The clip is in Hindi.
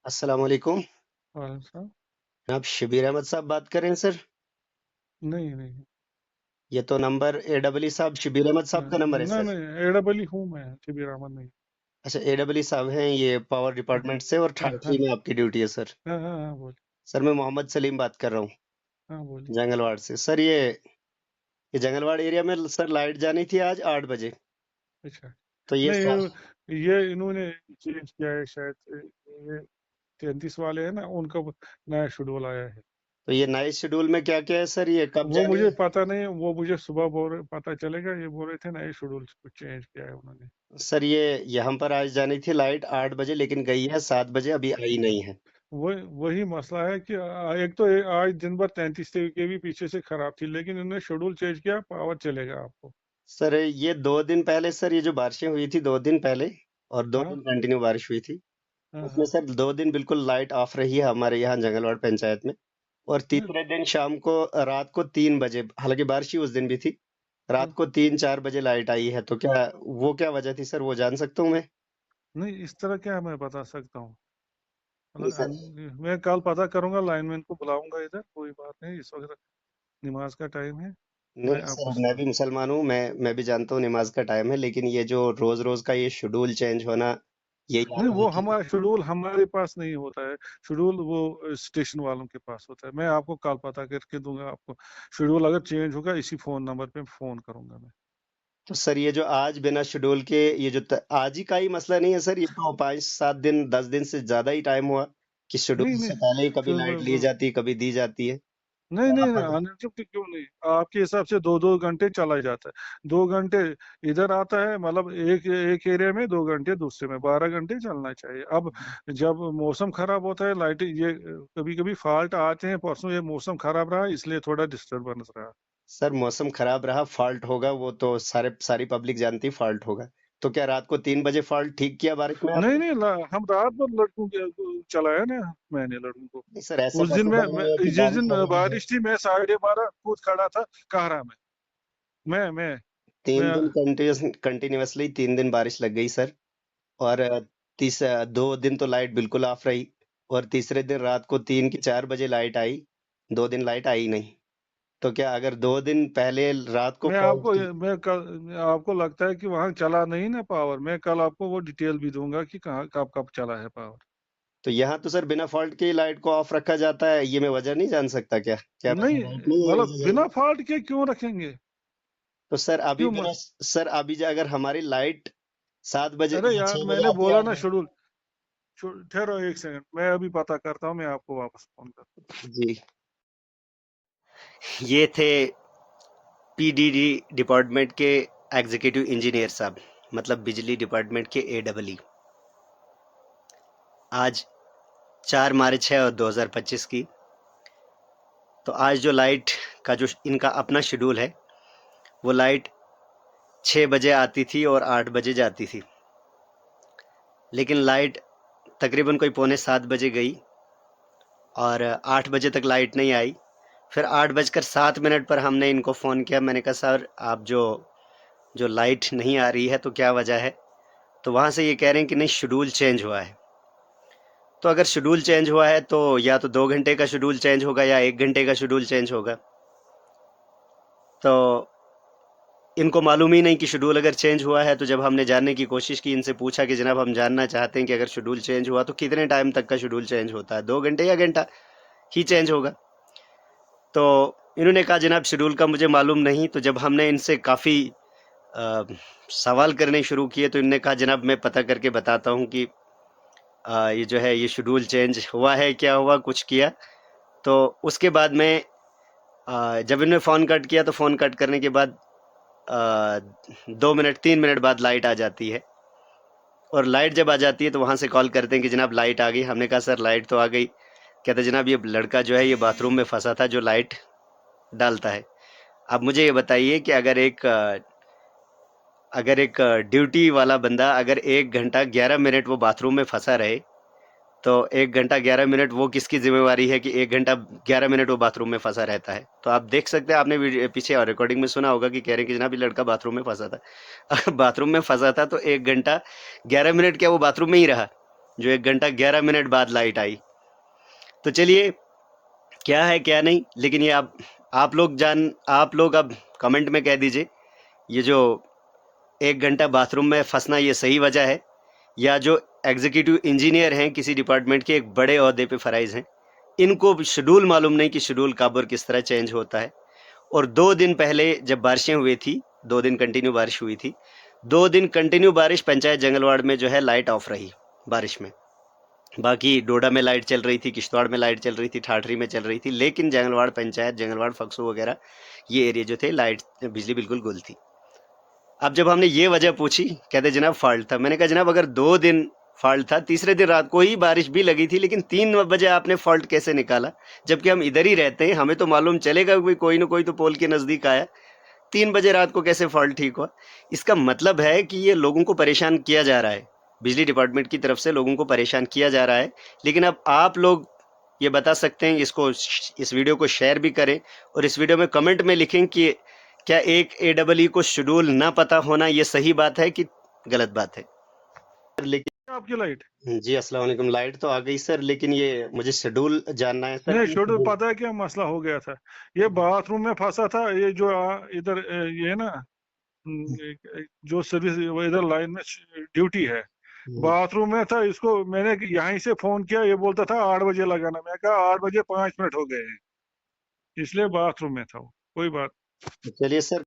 अस्सलाम वालेकुम। वालेकुम सलाम। आप शबीर अहमद साहब बात कर रहे हैं सर? नहीं नहीं। ये तो नंबर एडब्ल्यू साहब शबीर अहमद साहब का नंबर है नहीं सर। नहीं, एडबल ही हूँ मैं, शबीर अहमद नहीं। अच्छा, एडब्ल्यू साहब हैं ये पावर हाँ डिपार्टमेंट से और हाँ थाना हाँ 3 में आपकी ड्यूटी है सर। हाँ हाँ हाँ, बोलिए। सर मैं मोहम्मद सलीम बात कर रहा हूँ हाँ बोलिए। जंगलवाड़ से। सर ये जंगलवाड़ एरिया में सर लाइट जानी थी आज 8 बजे। अच्छा। तो ये नहीं, सा, ये इन्होंने चेंज किया है शायद। ये 33 वाले हैं ना, उनका नया शेड्यूल आया है। तो ये नए शेड्यूल में क्या क्या है सर, ये कब वो जानी मुझे है? पता नहीं, वो मुझे सुबह पता चलेगा। ये बोल रहे थे नए शेड्यूल कुछ चेंज किया है उन्होंने। सर ये यहाँ पर आज जानी थी लाइट 8 बजे, लेकिन गई है 7 बजे, अभी आई नहीं है। वही मसला है कि एक तो आज दिन भर 33 के भी पीछे से खराब थी, लेकिन इन्होंने शेड्यूल चेंज किया, पावर चलेगा आपको। सर ये 2 दिन पहले सर, ये जो बारिशें हुई थी 2 दिन पहले, और दो हाँ दिन कंटिन्यू बारिश हुई थी, हाँ उसमें हाँ सर 2 दिन बिल्कुल लाइट ऑफ रही है हमारे यहाँ जंगलवाड़ पंचायत में। और हाँ तीसरे दिन शाम को, रात को 3 बजे, हालांकि बारिश ही उस दिन भी थी, हाँ। रात को 3-4 बजे लाइट आई है। तो क्या वो क्या वजह थी सर, वो जान सकता हूँ मैं? नहीं, इस तरह क्या मैं बता सकता हूँ। नहीं मतलब सर। मैं कल पता करूंगा, लाइनमैन को बुलाऊंगा इधर, कोई बात नहीं। इस वक्त नमाज का टाइम है। मैं नहीं आपको सर, मैं भी मुसलमान हूँ, मैं भी जानता हूँ नमाज का टाइम है, लेकिन ये जो रोज रोज का ये शेड्यूल चेंज होना, ये नहीं, याद है वो कि हमारा शेड्यूल हमारे पास नहीं होता है। शेड्यूल वो स्टेशन वालों के पास होता है। मैं आपको कल पता करके दूंगा आपको। शेड्यूल अगर चेंज होगा, इसी फोन नंबर पे फोन करूंगा मैं। तो सर ये जो आज बिना शेड्यूल के, ये जो आज ही का ही मसला नहीं है सर, ये तो 5-7 दिन 10 दिन से ज्यादा ही टाइम हुआ कि नहीं शेड्यूल नहीं। से पहले ही कभी लाइट ली फिर- जाती, कभी दी जाती है। नहीं नहीं नहीं, आप अनलिमिटेड क्यों नहीं? आपके हिसाब से 2-2 घंटे चला जाता है। 2 घंटे इधर आता है, मतलब एक एक एरिया में, 2 घंटे दूसरे में, 12 घंटे चलना चाहिए। अब जब मौसम खराब होता है, लाइट ये कभी कभी फॉल्ट आते हैं। परसों ये मौसम खराब रहा, इसलिए थोड़ा डिस्टरबेंस रहा। सर मौसम खराब रहा, फॉल्ट होगा, वो तो सारी पब्लिक जानती फॉल्ट होगा। तो क्या रात को 3 बजे फॉल्ट ठीक किया बारिश में नहीं आपने? नहीं, हम रात भर लड़कों के चलाया ना, मैंने लड़कों को। नहीं सर, ऐसा उस दिन पॉसिबल नहीं है कि जिस बारिश दिन हो रही है। बारिश थी, मैं 12:30 कूद खड़ा था कहरा में। मैं मैं तीन मैं दिन कंटिन्यूअसली 3 दिन बारिश लग गई सर। और 2 दिन तो लाइट बिल्कुल ऑफ रही। और तीसरे दिन रात को 3 की 4 बजे लाइट आई। 2 दिन लाइट आई नहीं। तो क्या अगर 2 दिन पहले रात को मैं फॉल्ट आपको थी? मैं कल आपको लगता है कि वहां चला नहीं ना पावर? मैं कल आपको वो डिटेल भी दूंगा कि कहाँ कब कब चला है पावर। तो यहाँ तो सर बिना फॉल्ट के लाइट को ऑफ रखा जाता है, ये मैं वजह नहीं जान सकता क्या? क्या नहीं, मैं लाइट नहीं है ये मतलब वजह बिना जान? फॉल्ट के क्यों रखेंगे? तो सर अभी क्यों बिना, सर अभी अगर हमारी लाइट 7 बजे अरे या यार, 6 बजे मैंने आती है बोला ना आगे। शेड्यूल। ठहरो 1 सेकंड, मैं अभी पता करता हूँ, मैं आपको वापस फोन करता जी। ये थे पीडीडी डिपार्टमेंट के एग्जीक्यूटिव इंजीनियर साहब, मतलब बिजली डिपार्टमेंट के एडब्ल्यू। आज 4 मार्च है और 2025 की। तो आज जो लाइट का जो इनका अपना शेड्यूल है, वो लाइट 6 बजे आती थी और 8 बजे जाती थी। लेकिन लाइट तकरीबन कोई पौने 7 बजे गई और 8 बजे तक लाइट नहीं आई। फिर 8 बजकर 7 मिनट पर हमने इनको फ़ोन किया। मैंने कहा सर, आप जो जो लाइट नहीं आ रही है तो क्या वजह है? तो वहाँ से ये कह रहे हैं कि नहीं, शेड्यूल चेंज हुआ है। तो अगर शेड्यूल चेंज हुआ है तो या तो 2 घंटे का शेड्यूल चेंज होगा या 1 घंटे का शेड्यूल चेंज होगा। तो इनको मालूम ही नहीं कि शेड्यूल अगर चेंज हुआ है। तो जब हमने जानने की कोशिश की, इनसे पूछा कि जनाब हम जानना चाहते हैं कि अगर शेड्यूल चेंज हुआ तो कितने टाइम तक का शेड्यूल चेंज होता है, 2 घंटे या घंटा ही चेंज होगा? तो इन्होंने कहा जनाब शेड्यूल का मुझे मालूम नहीं। तो जब हमने इनसे काफ़ी सवाल करने शुरू किए तो इन्होंने कहा जनाब मैं पता करके बताता हूँ कि ये जो है ये शेड्यूल चेंज हुआ है, क्या हुआ, कुछ किया। तो उसके बाद में जब इन्होंने फ़ोन कट किया तो फ़ोन कट करने के बाद 2 मिनट 3 मिनट बाद लाइट आ जाती है। और लाइट जब आ जाती है तो वहाँ से कॉल करते हैं कि जनाब लाइट आ गई। हमने कहा सर लाइट तो आ गई। कहते जनाब ये लड़का जो है ये बाथरूम में फंसा था जो लाइट डालता है। अब मुझे ये बताइए कि अगर एक ड्यूटी वाला बंदा अगर 1 घंटा 11 मिनट वो बाथरूम में फंसा रहे, तो 1 घंटा 11 मिनट वो किसकी जिम्मेवारी है कि 1 घंटा 11 मिनट वो बाथरूम में फंसा रहता है? तो आप देख सकते हैं, आपने पीछे रिकॉर्डिंग में सुना होगा कि कह रहे हैं कि जनाब ये लड़का बाथरूम में फंसा था। अगर बाथरूम में फंसा था तो 1 घंटा 11 मिनट क्या वो बाथरूम में ही रहा? जो 1 घंटा 11 मिनट बाद लाइट आई। तो चलिए, क्या है क्या नहीं, लेकिन ये आप लोग अब कमेंट में कह दीजिए, ये जो 1 घंटा बाथरूम में फंसना ये सही वजह है, या जो एग्जीक्यूटिव इंजीनियर हैं किसी डिपार्टमेंट के एक बड़े ओहदे पे फराइज हैं, इनको शेड्यूल मालूम नहीं कि शेड्यूल कब और किस तरह चेंज होता है। और 2 दिन पहले जब बारिशें हुई थी, 2 दिन कंटिन्यू बारिश हुई थी, 2 दिन कंटिन्यू बारिश पंचायत जंगलवाड़ में जो है लाइट ऑफ रही बारिश में। बाकी डोडा में लाइट चल रही थी, किश्तवाड़ में लाइट चल रही थी, ठाठरी में चल रही थी, लेकिन जंगलवाड़ पंचायत, जंगलवाड़ फक्सू वगैरह ये एरिया जो थे, लाइट बिजली बिल्कुल गुल थी। अब जब हमने ये वजह पूछी, कहते जनाब फॉल्ट था। मैंने कहा जनाब अगर 2 दिन फॉल्ट था, तीसरे दिन रात को ही बारिश भी लगी थी, लेकिन 3 बजे आपने फॉल्ट कैसे निकाला? जबकि हम इधर ही रहते हैं, हमें तो मालूम चलेगा कोई ना कोई तो पोल के नज़दीक आया। 3 बजे रात को कैसे फॉल्ट ठीक हुआ? इसका मतलब है कि ये लोगों को परेशान किया जा रहा है, बिजली डिपार्टमेंट की तरफ से लोगों को परेशान किया जा रहा है। लेकिन अब आप लोग ये बता सकते हैं, इस वीडियो को शेयर भी करें और इस वीडियो में कमेंट में लिखें कि क्या एक AEE को शेड्यूल ना पता होना ये सही बात है कि गलत बात है। लेकिन आपकी लाइट जी अस्सलाम वालेकुम, लाइट तो आ गई सर, लेकिन ये मुझे शेड्यूल जानना है सर नहीं, कि शेड्यूल शेड्यूल। पता है क्या मसला हो गया था? ये बाथरूम में फंसा था, ये जो इधर ये ना, जो सर्विस वो इधर लाइन में ड्यूटी है, बाथरूम में था। इसको मैंने यहीं से फोन किया, ये बोलता था 8 बजे लगाना। मैं कहा 8 बजे 5 मिनट हो गए हैं, इसलिए बाथरूम में था वो। कोई बात। चलिए सर,